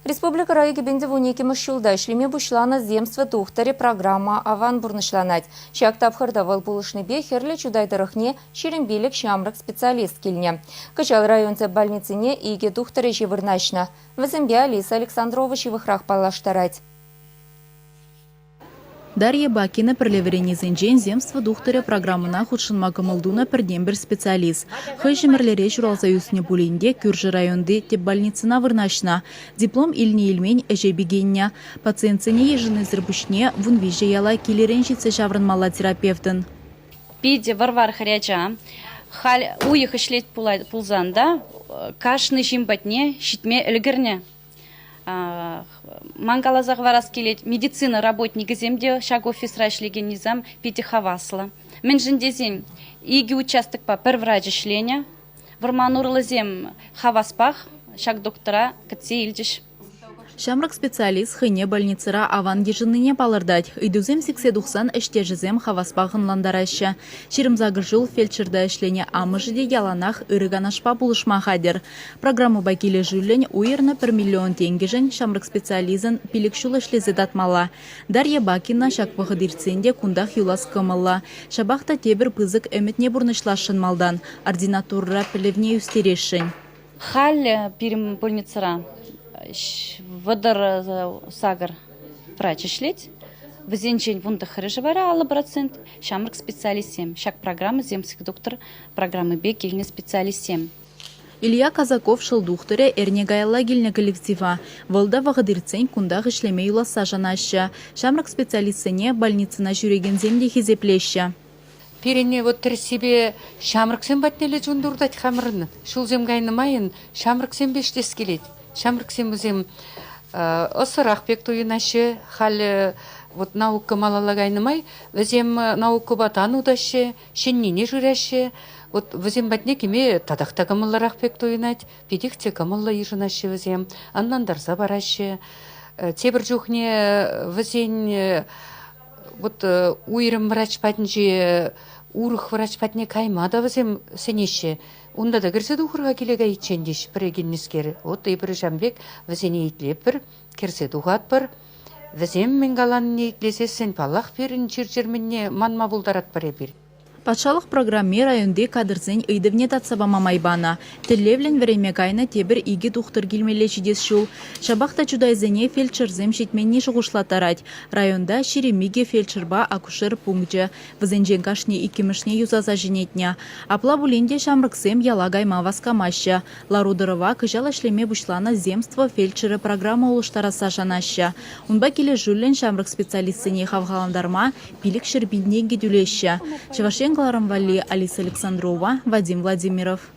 Республика райоги бенде вунеки мышшулда шлеме бушлана земство тухтаре программа аван бурнышланать. Шак тапхырда вал булышны бехерле чудайдырыхне шерембелек шамрак специалист килне. Качал районце больницыне иге тухтаре жевырначна. Вазембе Алиса Александрова шивыхрах палаштарать. Дарья Бакина прилеверени зенжен земство духтаре программына худшынма кымылдуна пірден бір специалист. Хыжымерлере журалзаюсыне булинде Кюржы районды теп больницына вырнашна. Диплом илни илмень эжебегенне. Пациентсыне ежыны зірбушне вунвиже яла келереншице жаврынмала терапевтын. Пиде варвар харяча. Хал уйых ишлет пулзанда, кашны жимбатне, щитме эльгерне. Мангалазах варас келет медицина работники земде шаг офис рашлеген низам пяти хавасла. Менжендезем иги участок по первраджи шленя. Варманурлы зем хаваспах шаг доктора катсе ильдиш. Шамрак специалист хыне больницыра аван ежыныне палырдать. Идузем 80 эштежізем хаваспағын ландараща. Шерімзагыр жыл фельдшерда эшлене амыжыде яланах ырыганашпа булышма хадер. Программу бакиле жүллен уйырны 1 миллион тенгежен Шамрак специализын пилікшул эшлезе датмала. Дарья Бакина шак пахыдирценде кундах юлас кымылла. Шабахта тебір пызык әмітне бурнышлашын малдан. Ординатурра пілевне үстерешін. Хал пирим больницыра. Водар сагар врач шлеть. В зенчень вунда харежевара алла процент. Шамрак специалистем. Шак программы земских доктор программы бег гильне специалистем. Илья Казаков шыл духтыре эрнегайла гильне коллектива. Волда вағыдырцен кундах ишлеме юласа жанаща. Шамрак специалистене больницына жүреген земде хизеплеща. Перене вот себе шамрак сен батнеле жундурдать хамрын. Шул земгайны майын шамрак сен бештес келет. Шамрак сен бізем осырах пек туйынашы, хал вот наука малалагайны май, візем наука батан удашы, шеннене жүрәші, вот візем батне кеме тадақта камылларах пек туйынать, педикте камылла ежынашы візем, аннан дарза барашы, тебір жүхне візен вот уйрым врач патнже, урых врач патне каймада візем сенеші, Унда да кірсе дұғырға келеге етчендеш бір егеннескер. Вот ебір жамбек візені етлеп бір, кірсе дұғат бір. Візем мен қаланын етлесесен палақ берін жер-жерменне манма бұлдарат бір ебір. Патшалық программе районде кадрзен ыйдывне татсаба мамайбана. Телевлен время кайна тебір иги тухтыр келмеле чидес шул. Шабақта чудайзене фельдшерзем шетменне шығышлатарать. Районда шеремиге фельдшерба акушер пункджа. Візенжен кашне икемішне юзаза женетня. Апла буленде шамрыксем ялагай маваскамаща. Ларудырова кыжала шлеме бушлана земство фельдшеры программа улыштараса жанаща. Унба келе жүллен шамрык специалистсене хавғаламдарма пилік шербинден гедулеща. Алиса Александрова, Вадим Владимиров.